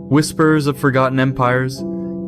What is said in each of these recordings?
whispers of forgotten empires,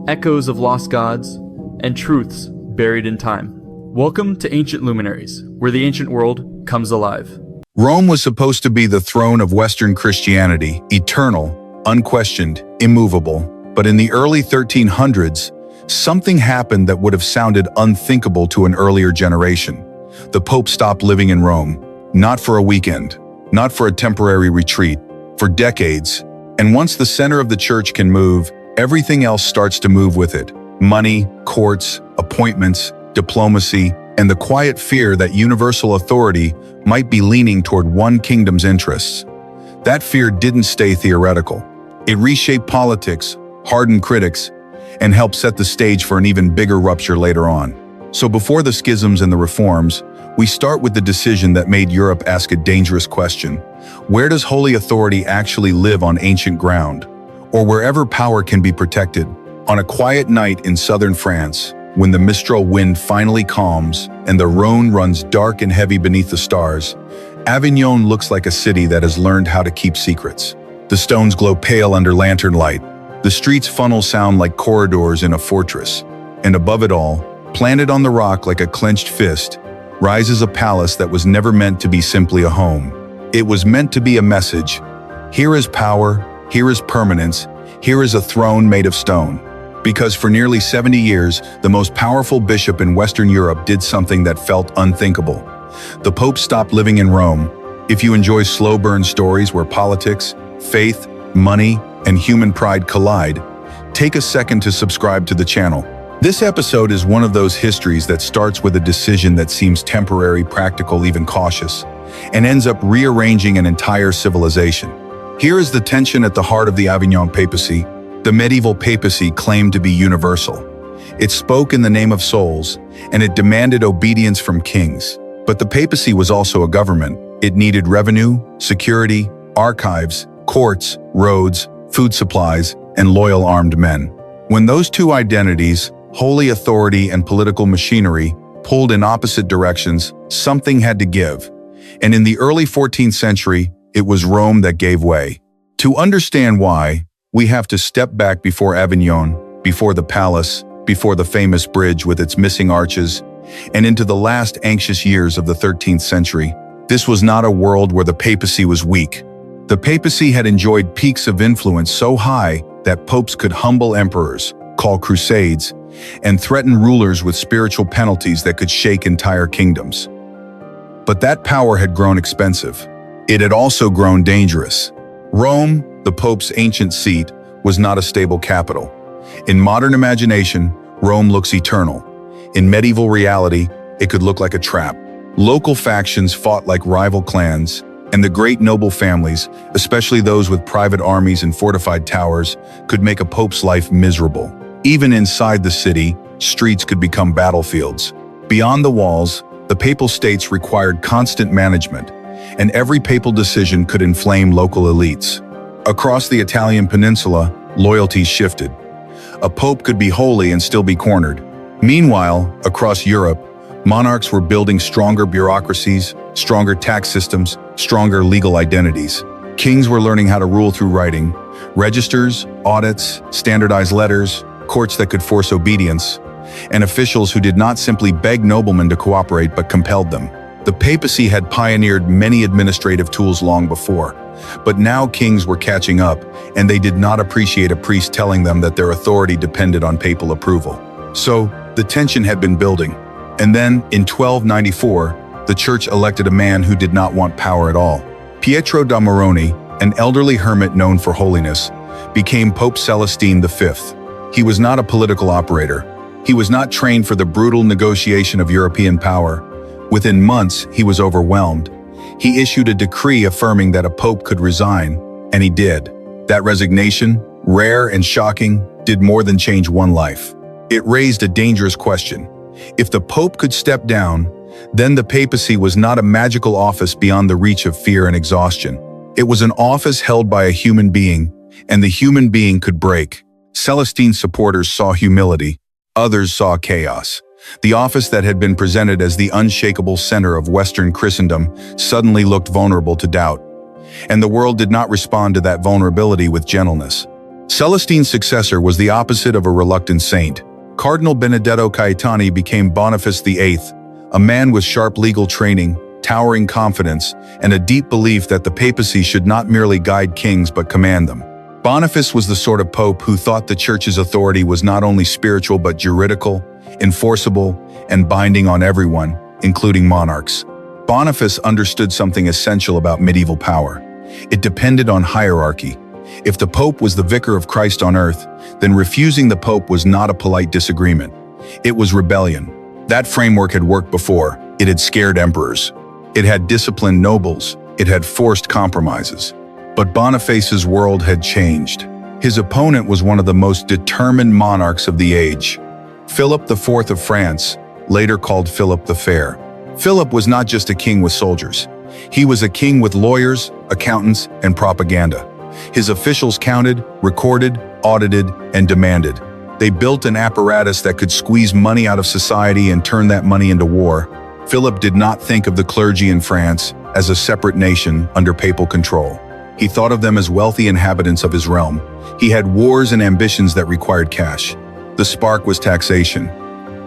echoes of lost gods, and truths buried in time. Welcome to Ancient Luminaries, where the ancient world comes alive. Rome was supposed to be the throne of Western Christianity, eternal, unquestioned, immovable. But in the early 1300s, something happened that would have sounded unthinkable to an earlier generation. The Pope stopped living in Rome, not for a weekend, not for a temporary retreat, for decades. And once the center of the church can move, everything else starts to move with it. Money, courts, appointments, diplomacy, and the quiet fear that universal authority might be leaning toward one kingdom's interests. That fear didn't stay theoretical. It reshaped politics, hardened critics, and helped set the stage for an even bigger rupture later on. So before the schisms and the reforms, we start with the decision that made Europe ask a dangerous question. Where does holy authority actually live on ancient ground? Or wherever power can be protected? On a quiet night in southern France, when the Mistral wind finally calms and the Rhône runs dark and heavy beneath the stars, Avignon looks like a city that has learned how to keep secrets. The stones glow pale under lantern light. The streets funnel sound like corridors in a fortress. And above it all, planted on the rock like a clenched fist, rises a palace that was never meant to be simply a home. It was meant to be a message. Here is power, here is permanence, here is a throne made of stone. Because for nearly 70 years, the most powerful bishop in Western Europe did something that felt unthinkable. The Pope stopped living in Rome. If you enjoy slow burn stories where politics, faith, money, and human pride collide, take a second to subscribe to the channel. This episode is one of those histories that starts with a decision that seems temporary, practical, even cautious, and ends up rearranging an entire civilization. Here is the tension at the heart of the Avignon Papacy. The medieval papacy claimed to be universal. It spoke in the name of souls, and it demanded obedience from kings. But the papacy was also a government. It needed revenue, security, archives, courts, roads, food supplies, and loyal armed men. When those two identities, holy authority and political machinery, pulled in opposite directions, something had to give. And in the early 14th century, it was Rome that gave way. To understand why, we have to step back before Avignon, before the palace, before the famous bridge with its missing arches, and into the last anxious years of the 13th century. This was not a world where the papacy was weak. The papacy had enjoyed peaks of influence so high that popes could humble emperors, call crusades, and threaten rulers with spiritual penalties that could shake entire kingdoms. But that power had grown expensive. It had also grown dangerous. Rome, the Pope's ancient seat, was not a stable capital. In modern imagination, Rome looks eternal. In medieval reality, it could look like a trap. Local factions fought like rival clans, and the great noble families, especially those with private armies and fortified towers, could make a pope's life miserable. Even inside the city, streets could become battlefields. Beyond the walls, the papal states required constant management, and every papal decision could inflame local elites. Across the Italian peninsula, loyalties shifted. A pope could be holy and still be cornered. Meanwhile, across Europe, monarchs were building stronger bureaucracies, stronger tax systems, stronger legal identities. Kings were learning how to rule through writing, registers, audits, standardized letters, courts that could force obedience, and officials who did not simply beg noblemen to cooperate but compelled them. The papacy had pioneered many administrative tools long before, but now kings were catching up, and they did not appreciate a priest telling them that their authority depended on papal approval. So, the tension had been building. And then, in 1294, the church elected a man who did not want power at all. Pietro da Moroni, an elderly hermit known for holiness, became Pope Celestine V. He was not a political operator. He was not trained for the brutal negotiation of European power. Within months, he was overwhelmed. He issued a decree affirming that a pope could resign, and he did. That resignation, rare and shocking, did more than change one life. It raised a dangerous question. If the pope could step down, then the papacy was not a magical office beyond the reach of fear and exhaustion. It was an office held by a human being, and the human being could break. Celestine's supporters saw humility. Others saw chaos. The office that had been presented as the unshakable center of Western Christendom suddenly looked vulnerable to doubt. And the world did not respond to that vulnerability with gentleness. Celestine's successor was the opposite of a reluctant saint. Cardinal Benedetto Caetani became Boniface VIII, a man with sharp legal training, towering confidence, and a deep belief that the papacy should not merely guide kings but command them. Boniface was the sort of pope who thought the church's authority was not only spiritual but juridical, enforceable, and binding on everyone, including monarchs. Boniface understood something essential about medieval power. It depended on hierarchy. If the pope was the vicar of Christ on earth, then refusing the pope was not a polite disagreement. It was rebellion. That framework had worked before. It had scared emperors. It had disciplined nobles. It had forced compromises. But Boniface's world had changed. His opponent was one of the most determined monarchs of the age. Philip IV of France, later called Philip the Fair. Philip was not just a king with soldiers. He was a king with lawyers, accountants, and propaganda. His officials counted, recorded, audited, and demanded. They built an apparatus that could squeeze money out of society and turn that money into war. Philip did not think of the clergy in France as a separate nation under papal control. He thought of them as wealthy inhabitants of his realm. He had wars and ambitions that required cash. The spark was taxation.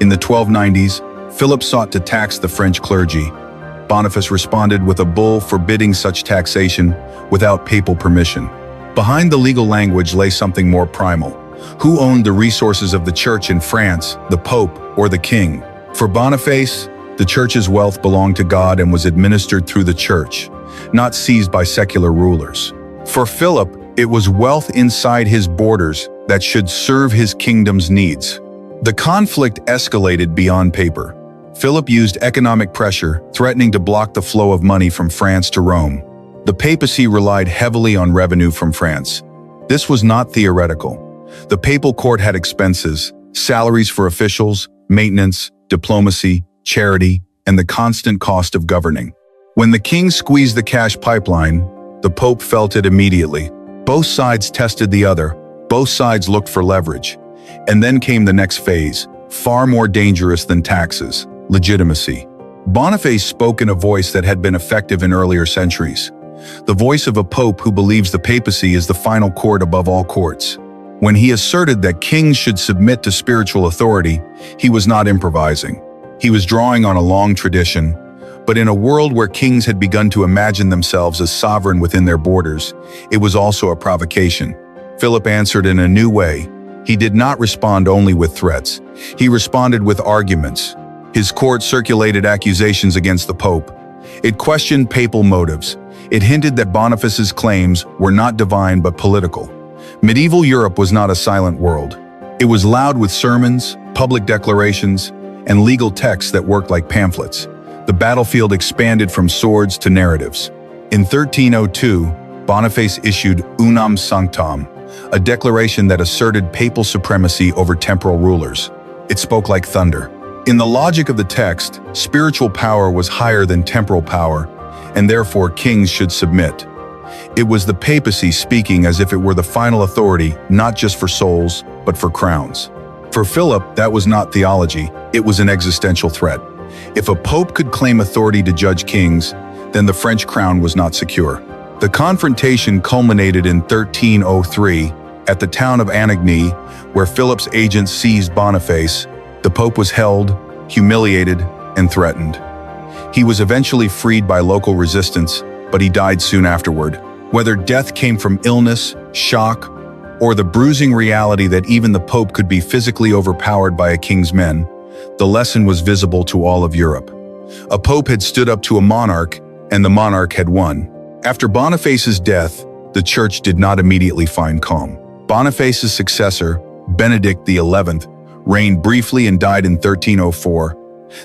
In the 1290s, Philip sought to tax the French clergy. Boniface responded with a bull forbidding such taxation without papal permission. Behind the legal language lay something more primal. Who owned the resources of the church in France, the Pope or the king? For Boniface, the church's wealth belonged to God and was administered through the church, not seized by secular rulers. For Philip, it was wealth inside his borders that should serve his kingdom's needs. The conflict escalated beyond paper. Philip used economic pressure, threatening to block the flow of money from France to Rome. The papacy relied heavily on revenue from France. This was not theoretical. The papal court had expenses, salaries for officials, maintenance, diplomacy, charity, and the constant cost of governing. When the king squeezed the cash pipeline, the pope felt it immediately. Both sides tested the other. Both sides looked for leverage. And then came the next phase, far more dangerous than taxes: legitimacy. Boniface spoke in a voice that had been effective in earlier centuries. The voice of a pope who believes the papacy is the final court above all courts. When he asserted that kings should submit to spiritual authority, he was not improvising. He was drawing on a long tradition, but in a world where kings had begun to imagine themselves as sovereign within their borders, it was also a provocation. Philip answered in a new way. He did not respond only with threats. He responded with arguments. His court circulated accusations against the pope. It questioned papal motives. It hinted that Boniface's claims were not divine but political. Medieval Europe was not a silent world. It was loud with sermons, public declarations, and legal texts that worked like pamphlets. The battlefield expanded from swords to narratives. In 1302, Boniface issued Unam Sanctam, a declaration that asserted papal supremacy over temporal rulers. It spoke like thunder. In the logic of the text, spiritual power was higher than temporal power, and therefore kings should submit. It was the papacy speaking as if it were the final authority, not just for souls, but for crowns. For Philip, that was not theology, it was an existential threat. If a pope could claim authority to judge kings, then the French crown was not secure. The confrontation culminated in 1303 at the town of Anagni, where Philip's agents seized Boniface. The pope was held, humiliated, and threatened. He was eventually freed by local resistance, but he died soon afterward. Whether death came from illness, shock, or the bruising reality that even the pope could be physically overpowered by a king's men, the lesson was visible to all of Europe. A pope had stood up to a monarch, and the monarch had won. After Boniface's death, the church did not immediately find calm. Boniface's successor, Benedict XI, reigned briefly and died in 1304.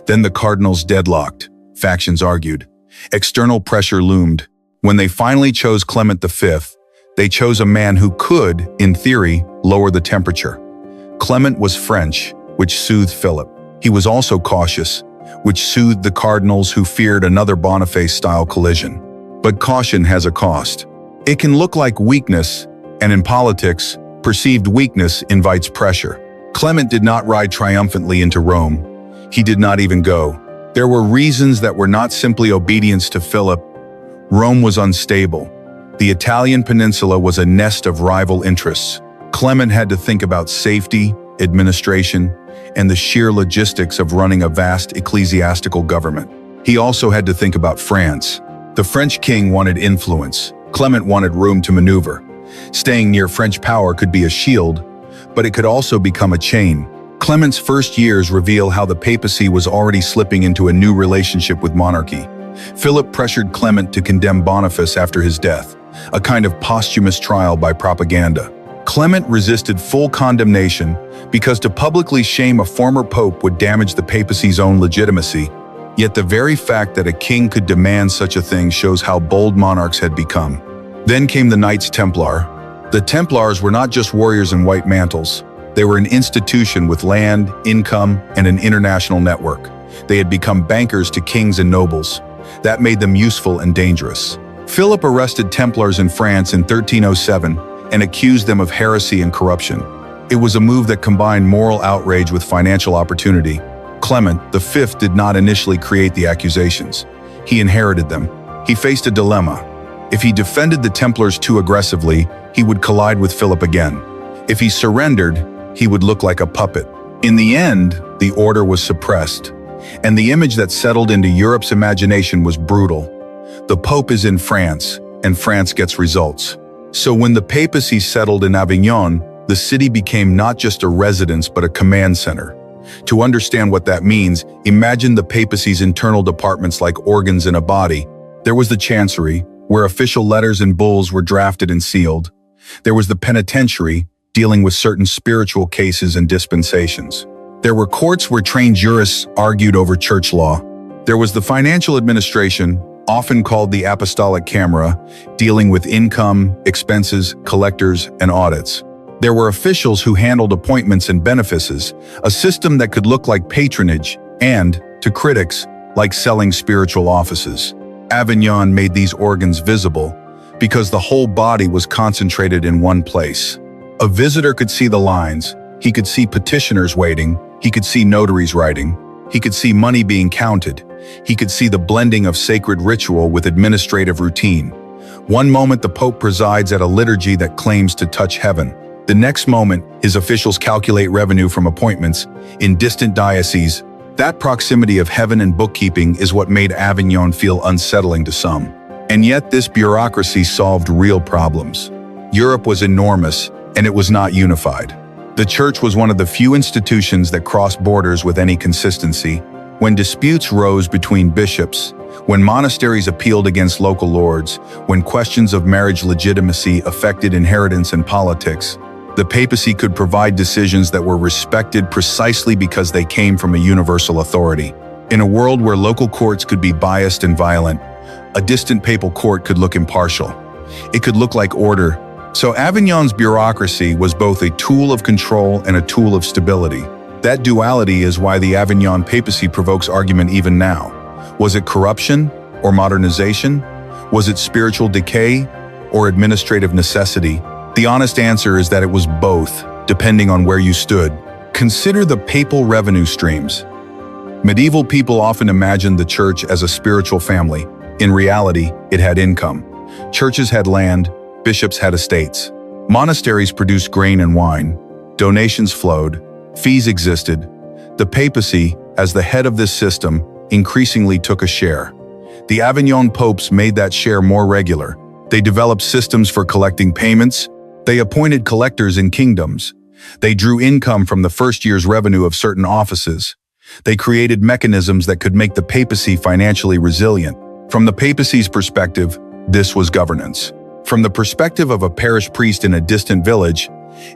Then the cardinals deadlocked. Factions argued. External pressure loomed. When they finally chose Clement V, they chose a man who could, in theory, lower the temperature. Clement was French, which soothed Philip. He was also cautious, which soothed the cardinals who feared another Boniface-style collision. But caution has a cost. It can look like weakness, and in politics, perceived weakness invites pressure. Clement did not ride triumphantly into Rome. He did not even go. There were reasons that were not simply obedience to Philip. Rome was unstable. The Italian peninsula was a nest of rival interests. Clement had to think about safety, administration, and the sheer logistics of running a vast ecclesiastical government. He also had to think about France. The French king wanted influence. Clement wanted room to maneuver. Staying near French power could be a shield, but it could also become a chain. Clement's first years reveal how the papacy was already slipping into a new relationship with monarchy. Philip pressured Clement to condemn Boniface after his death, a kind of posthumous trial by propaganda. Clement resisted full condemnation because to publicly shame a former pope would damage the papacy's own legitimacy. Yet the very fact that a king could demand such a thing shows how bold monarchs had become. Then came the Knights Templar. The Templars were not just warriors in white mantles. They were an institution with land, income, and an international network. They had become bankers to kings and nobles. That made them useful and dangerous. Philip arrested Templars in France in 1307 and accused them of heresy and corruption. It was a move that combined moral outrage with financial opportunity. Clement V did not initially create the accusations. He inherited them. He faced a dilemma. If he defended the Templars too aggressively, he would collide with Philip again. If he surrendered, he would look like a puppet. In the end, the order was suppressed, and the image that settled into Europe's imagination was brutal. The Pope is in France, and France gets results. So when the papacy settled in Avignon, the city became not just a residence but a command center. To understand what that means, imagine the papacy's internal departments like organs in a body. There was the chancery, where official letters and bulls were drafted and sealed. There was the penitentiary, dealing with certain spiritual cases and dispensations. There were courts where trained jurists argued over church law. There was the financial administration, often called the apostolic camera, dealing with income, expenses, collectors, and audits. There were officials who handled appointments and benefices, a system that could look like patronage and, to critics, like selling spiritual offices. Avignon made these organs visible because the whole body was concentrated in one place. A visitor could see the lines, he could see petitioners waiting, he could see notaries writing, he could see money being counted, he could see the blending of sacred ritual with administrative routine. One moment the Pope presides at a liturgy that claims to touch heaven. The next moment, his officials calculate revenue from appointments in distant dioceses. That proximity of heaven and bookkeeping is what made Avignon feel unsettling to some. And yet this bureaucracy solved real problems. Europe was enormous, and it was not unified. The church was one of the few institutions that crossed borders with any consistency. When disputes rose between bishops, when monasteries appealed against local lords, when questions of marriage legitimacy affected inheritance and politics, the papacy could provide decisions that were respected precisely because they came from a universal authority. In a world where local courts could be biased and violent, a distant papal court could look impartial. It could look like order. So Avignon's bureaucracy was both a tool of control and a tool of stability. That duality is why the Avignon Papacy provokes argument even now. Was it corruption or modernization? Was it spiritual decay or administrative necessity? The honest answer is that it was both, depending on where you stood. Consider the papal revenue streams. Medieval people often imagined the church as a spiritual family. In reality, it had income. Churches had land, bishops had estates. Monasteries produced grain and wine. Donations flowed. Fees existed. The papacy, as the head of this system, increasingly took a share. The Avignon popes made that share more regular. They developed systems for collecting payments. They appointed collectors in kingdoms. They drew income from the first year's revenue of certain offices. They created mechanisms that could make the papacy financially resilient. From the papacy's perspective, this was governance. From the perspective of a parish priest in a distant village,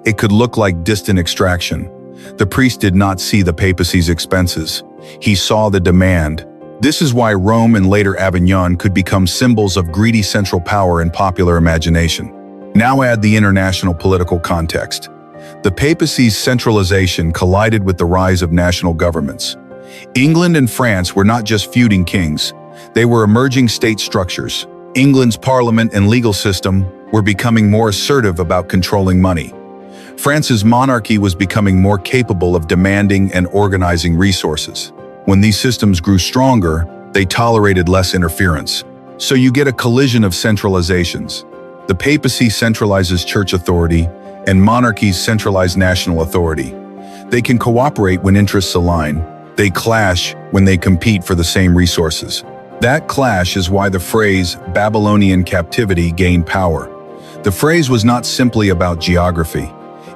it could look like distant extraction. The priest did not see the papacy's expenses. He saw the demand. This is why Rome and later Avignon could become symbols of greedy central power and popular imagination. Now add the international political context. The papacy's centralization collided with the rise of national governments. England and France were not just feuding kings. They were emerging state structures. England's parliament and legal system were becoming more assertive about controlling money. France's monarchy was becoming more capable of demanding and organizing resources. When these systems grew stronger, they tolerated less interference. So you get a collision of centralizations. The papacy centralizes church authority, and monarchies centralize national authority. They can cooperate when interests align. They clash when they compete for the same resources. That clash is why the phrase Babylonian Captivity gained power. The phrase was not simply about geography.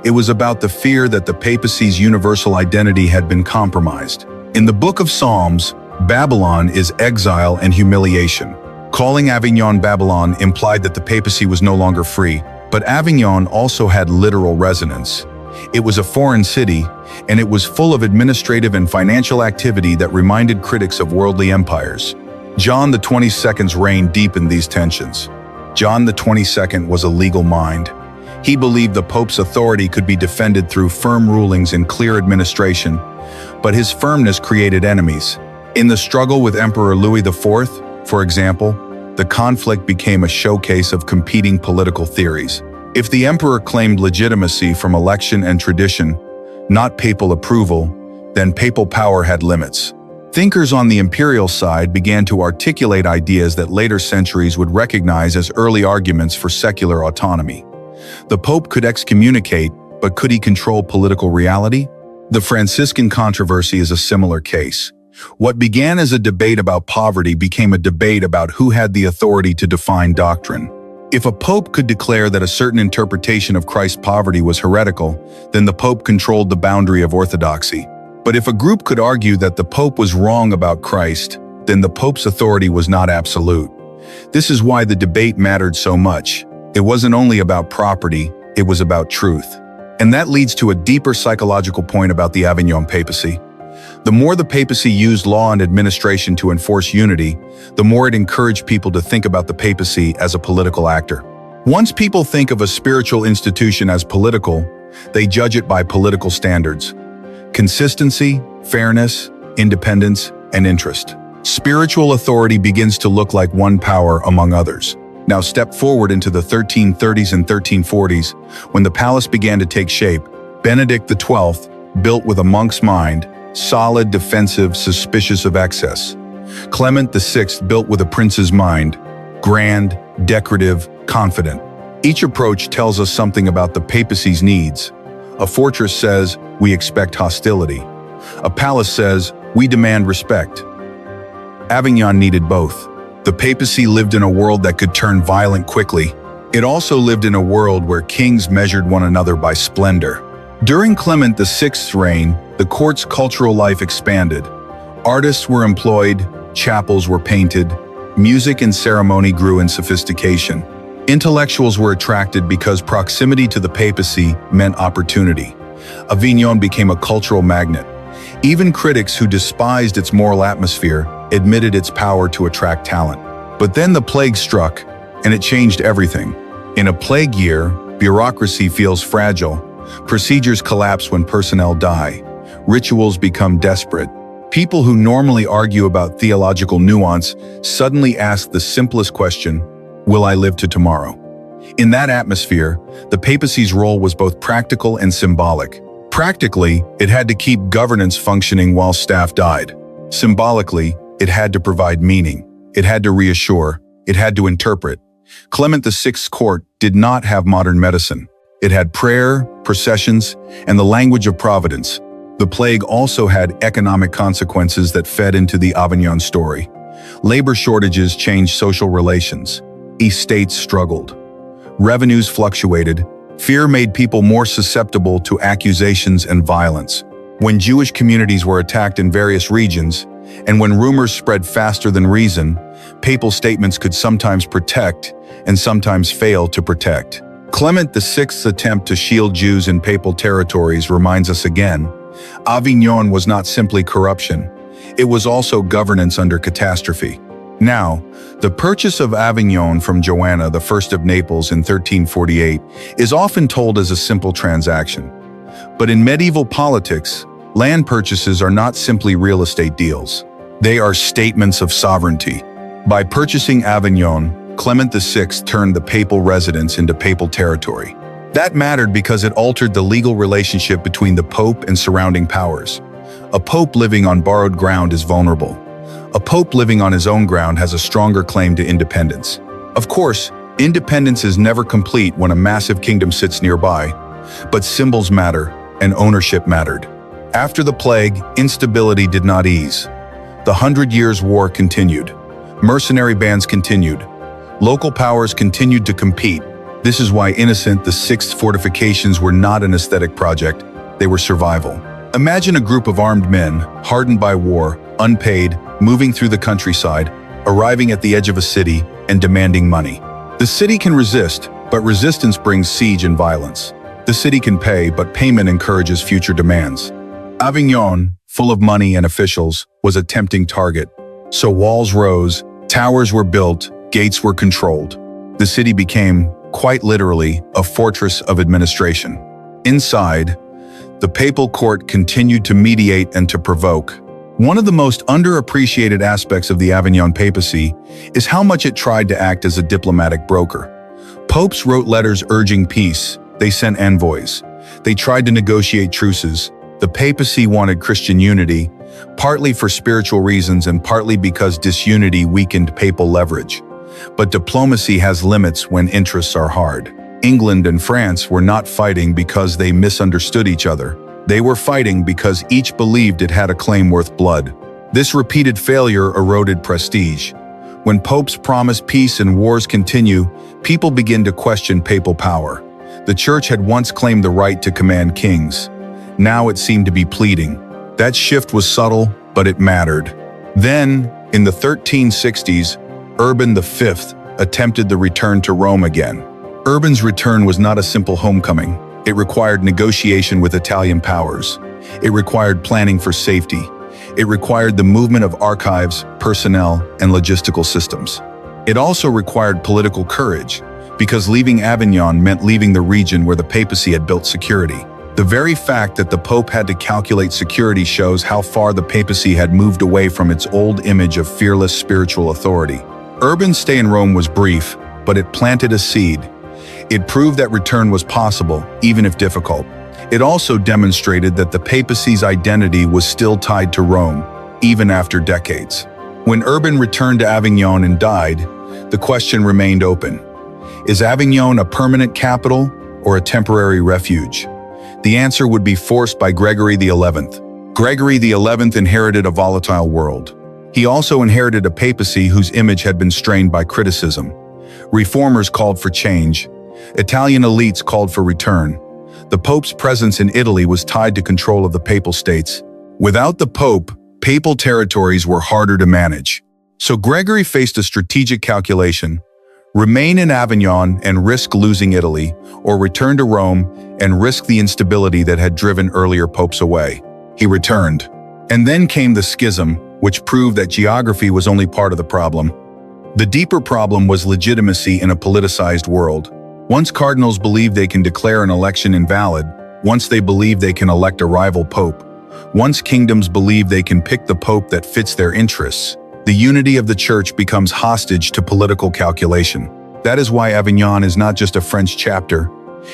It was about the fear that the papacy's universal identity had been compromised. In the Book of Psalms, Babylon is exile and humiliation. Calling Avignon Babylon implied that the papacy was no longer free, but Avignon also had literal resonance. It was a foreign city, and it was full of administrative and financial activity that reminded critics of worldly empires. John the 22nd's reign deepened these tensions. John the 22nd was a legal mind. He believed the Pope's authority could be defended through firm rulings and clear administration, but his firmness created enemies. In the struggle with Emperor Louis IV, for example, the conflict became a showcase of competing political theories. If the emperor claimed legitimacy from election and tradition, not papal approval, then papal power had limits. Thinkers on the imperial side began to articulate ideas that later centuries would recognize as early arguments for secular autonomy. The Pope could excommunicate, but could he control political reality? The Franciscan controversy is a similar case. What began as a debate about poverty became a debate about who had the authority to define doctrine. If a pope could declare that a certain interpretation of Christ's poverty was heretical, then the pope controlled the boundary of orthodoxy. But if a group could argue that the pope was wrong about Christ, then the pope's authority was not absolute. This is why the debate mattered so much. It wasn't only about property, it was about truth. And that leads to a deeper psychological point about the Avignon Papacy. The more the papacy used law and administration to enforce unity, the more it encouraged people to think about the papacy as a political actor. Once people think of a spiritual institution as political, they judge it by political standards: consistency, fairness, independence, and interest. Spiritual authority begins to look like one power among others. Now step forward into the 1330s and 1340s, when the palace began to take shape. Benedict XII, built with a monk's mind, solid, defensive, suspicious of excess. Clement VI, built with a prince's mind, grand, decorative, confident. Each approach tells us something about the papacy's needs. A fortress says, we expect hostility. A palace says, we demand respect. Avignon needed both. The papacy lived in a world that could turn violent quickly. It also lived in a world where kings measured one another by splendor. During Clement VI's reign, the court's cultural life expanded. Artists were employed, chapels were painted, music and ceremony grew in sophistication. Intellectuals were attracted because proximity to the papacy meant opportunity. Avignon became a cultural magnet. Even critics who despised its moral atmosphere admitted its power to attract talent. But then the plague struck, and it changed everything. In a plague year, bureaucracy feels fragile. Procedures collapse when personnel die. Rituals become desperate. People who normally argue about theological nuance suddenly ask the simplest question: will I live to tomorrow? In that atmosphere, the papacy's role was both practical and symbolic. Practically, it had to keep governance functioning while staff died. Symbolically, it had to provide meaning. It had to reassure. It had to interpret. Clement VI's court did not have modern medicine. It had prayer, processions, and the language of providence. The plague also had economic consequences that fed into the Avignon story. Labor shortages changed social relations. Estates struggled. Revenues fluctuated. Fear made people more susceptible to accusations and violence. When Jewish communities were attacked in various regions, and when rumors spread faster than reason, papal statements could sometimes protect and sometimes fail to protect. Clement VI's attempt to shield Jews in papal territories reminds us again, Avignon was not simply corruption, it was also governance under catastrophe. Now, the purchase of Avignon from Joanna I of Naples in 1348 is often told as a simple transaction. But in medieval politics, land purchases are not simply real estate deals. They are statements of sovereignty. By purchasing Avignon, Clement VI turned the papal residence into papal territory. That mattered because it altered the legal relationship between the pope and surrounding powers. A pope living on borrowed ground is vulnerable. A pope living on his own ground has a stronger claim to independence. Of course, independence is never complete when a massive kingdom sits nearby, But symbols matter, and ownership mattered. After the plague, instability did not ease. The 100 Years' War continued. Mercenary bands continued. Local powers continued to compete. This is why Innocent VI's fortifications were not an aesthetic project, they were survival. Imagine a group of armed men, hardened by war, unpaid, moving through the countryside, arriving at the edge of a city and demanding money. The city can resist, but resistance brings siege and violence. The city can pay, but payment encourages future demands. Avignon, full of money and officials, was a tempting target. So walls rose, towers were built, gates were controlled. The city became, quite literally, a fortress of administration. Inside, the papal court continued to mediate and to provoke. One of the most underappreciated aspects of the Avignon Papacy is how much it tried to act as a diplomatic broker. Popes wrote letters urging peace. They sent envoys. They tried to negotiate truces. The papacy wanted Christian unity, partly for spiritual reasons and partly because disunity weakened papal leverage. But diplomacy has limits when interests are hard. England and France were not fighting because they misunderstood each other. They were fighting because each believed it had a claim worth blood. This repeated failure eroded prestige. When popes promise peace and wars continue, people begin to question papal power. The church had once claimed the right to command kings. Now it seemed to be pleading. That shift was subtle, but it mattered. Then, in the 1360s, Urban V attempted the return to Rome again. Urban's return was not a simple homecoming. It required negotiation with Italian powers. It required planning for safety. It required the movement of archives, personnel, and logistical systems. It also required political courage, because leaving Avignon meant leaving the region where the papacy had built security. The very fact that the Pope had to calculate security shows how far the papacy had moved away from its old image of fearless spiritual authority. Urban's stay in Rome was brief, but it planted a seed. It proved that return was possible, even if difficult. It also demonstrated that the papacy's identity was still tied to Rome, even after decades. When Urban returned to Avignon and died, the question remained open. Is Avignon a permanent capital or a temporary refuge? The answer would be forced by Gregory XI. Gregory XI inherited a volatile world. He also inherited a papacy whose image had been strained by criticism. Reformers called for change. Italian elites called for return. The Pope's presence in Italy was tied to control of the Papal States. Without the Pope, papal territories were harder to manage. So Gregory faced a strategic calculation: remain in Avignon and risk losing Italy, or return to Rome and risk the instability that had driven earlier popes away. He returned. And then came the schism, which proved that geography was only part of the problem. The deeper problem was legitimacy in a politicized world. Once cardinals believe they can declare an election invalid, once they believe they can elect a rival pope, once kingdoms believe they can pick the pope that fits their interests, the unity of the church becomes hostage to political calculation. That is why Avignon is not just a French chapter.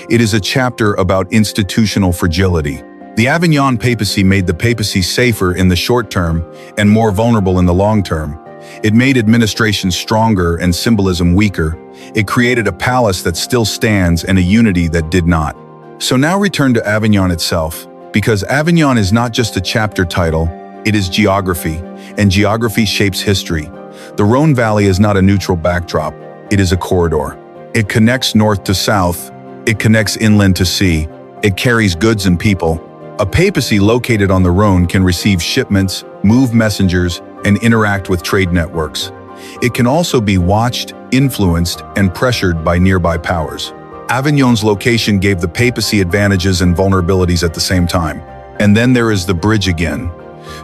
It is a chapter about institutional fragility. The Avignon Papacy made the papacy safer in the short term and more vulnerable in the long term. It made administration stronger and symbolism weaker. It created a palace that still stands and a unity that did not. So now return to Avignon itself, because Avignon is not just a chapter title, it is geography, and geography shapes history. The Rhone Valley is not a neutral backdrop, it is a corridor. It connects north to south, it connects inland to sea, it carries goods and people. A papacy located on the Rhone can receive shipments, move messengers, and interact with trade networks. It can also be watched, influenced, and pressured by nearby powers. Avignon's location gave the papacy advantages and vulnerabilities at the same time. And then there is the bridge again,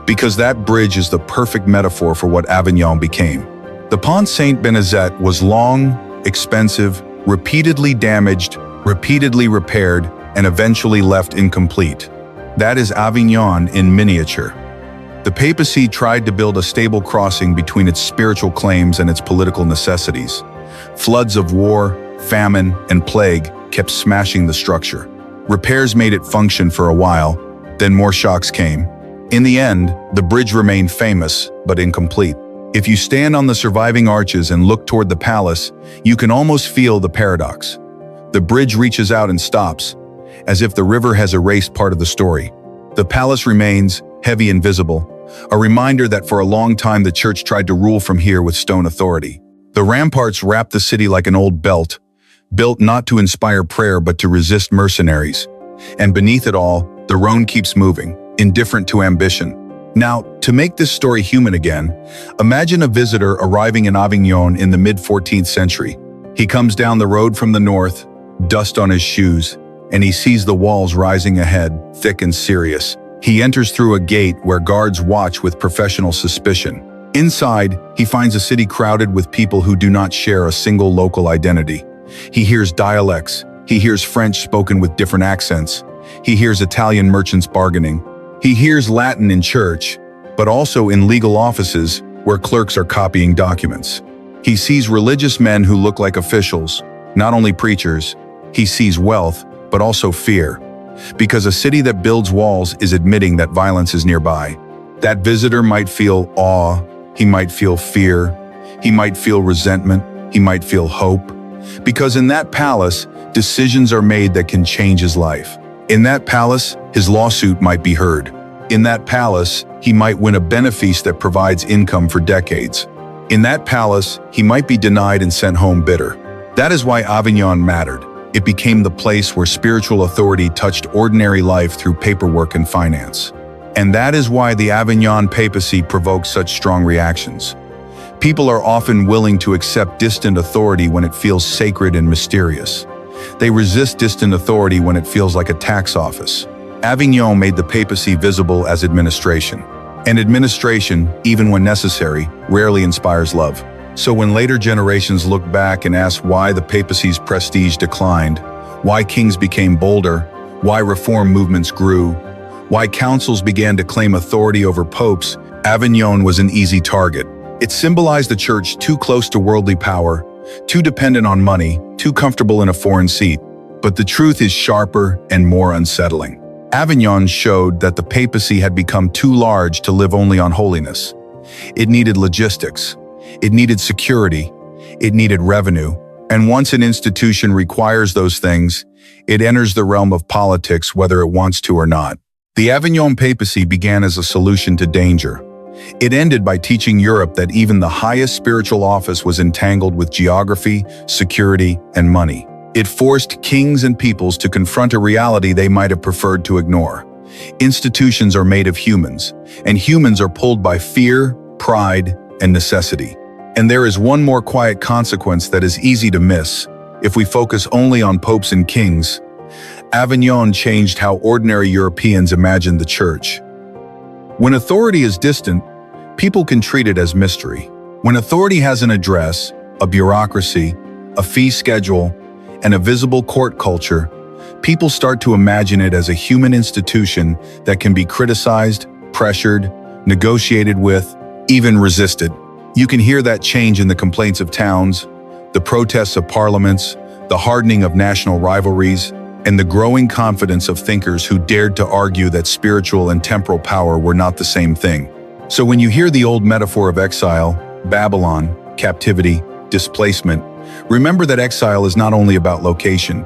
because that bridge is the perfect metaphor for what Avignon became. The Pont Saint-Benazet was long, expensive, repeatedly damaged, repeatedly repaired, and eventually left incomplete. That is Avignon in miniature. The papacy tried to build a stable crossing between its spiritual claims and its political necessities. Floods of war, famine, and plague kept smashing the structure. Repairs made it function for a while, then more shocks came. In the end, the bridge remained famous, but incomplete. If you stand on the surviving arches and look toward the palace, you can almost feel the paradox. The bridge reaches out and stops, as if the river has erased part of the story. The palace remains, heavy and visible, a reminder that for a long time the church tried to rule from here with stone authority. The ramparts wrap the city like an old belt, built not to inspire prayer but to resist mercenaries. And beneath it all, the Rhone keeps moving, indifferent to ambition. Now, to make this story human again, imagine a visitor arriving in Avignon in the mid-14th century. He comes down the road from the north, dust on his shoes, and he sees the walls rising ahead, thick and serious. He enters through a gate where guards watch with professional suspicion. Inside, he finds a city crowded with people who do not share a single local identity. He hears dialects. He hears French spoken with different accents. He hears Italian merchants bargaining. He hears Latin in church, but also in legal offices where clerks are copying documents. He sees religious men who look like officials, not only preachers. He sees wealth, but also fear. Because a city that builds walls is admitting that violence is nearby. That visitor might feel awe, he might feel fear, he might feel resentment, he might feel hope. Because in that palace, decisions are made that can change his life. In that palace, his lawsuit might be heard. In that palace, he might win a benefice that provides income for decades. In that palace, he might be denied and sent home bitter. That is why Avignon mattered. It became the place where spiritual authority touched ordinary life through paperwork and finance. And that is why the Avignon Papacy provoked such strong reactions. People are often willing to accept distant authority when it feels sacred and mysterious. They resist distant authority when it feels like a tax office. Avignon made the papacy visible as administration. And administration, even when necessary, rarely inspires love. So when later generations look back and ask why the papacy's prestige declined, why kings became bolder, why reform movements grew, why councils began to claim authority over popes, Avignon was an easy target. It symbolized the church too close to worldly power, too dependent on money, too comfortable in a foreign seat. But the truth is sharper and more unsettling. Avignon showed that the papacy had become too large to live only on holiness. It needed logistics. It needed security. It needed revenue. And once an institution requires those things, it enters the realm of politics whether it wants to or not. The Avignon Papacy began as a solution to danger. It ended by teaching Europe that even the highest spiritual office was entangled with geography, security, and money. It forced kings and peoples to confront a reality they might have preferred to ignore. Institutions are made of humans, and humans are pulled by fear, pride, and necessity. And there is one more quiet consequence that is easy to miss if we focus only on popes and kings. Avignon changed how ordinary Europeans imagined the church. When authority is distant, people can treat it as mystery. When authority has an address, a bureaucracy, a fee schedule, and a visible court culture, people start to imagine it as a human institution that can be criticized, pressured, negotiated with, even resisted. You can hear that change in the complaints of towns, the protests of parliaments, the hardening of national rivalries, and the growing confidence of thinkers who dared to argue that spiritual and temporal power were not the same thing. So when you hear the old metaphor of exile, Babylon, captivity, displacement, remember that exile is not only about location.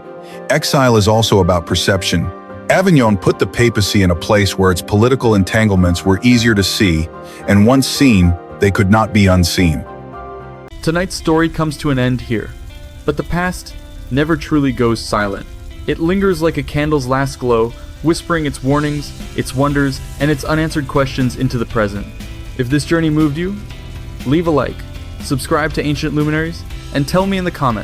Exile is also about perception. Avignon put the papacy in a place where its political entanglements were easier to see, and once seen, they could not be unseen. Tonight's story comes to an end here, but the past never truly goes silent. It lingers like a candle's last glow, whispering its warnings, its wonders, and its unanswered questions into the present. If this journey moved you, leave a like, subscribe to Ancient Luminaries, and tell me in the comments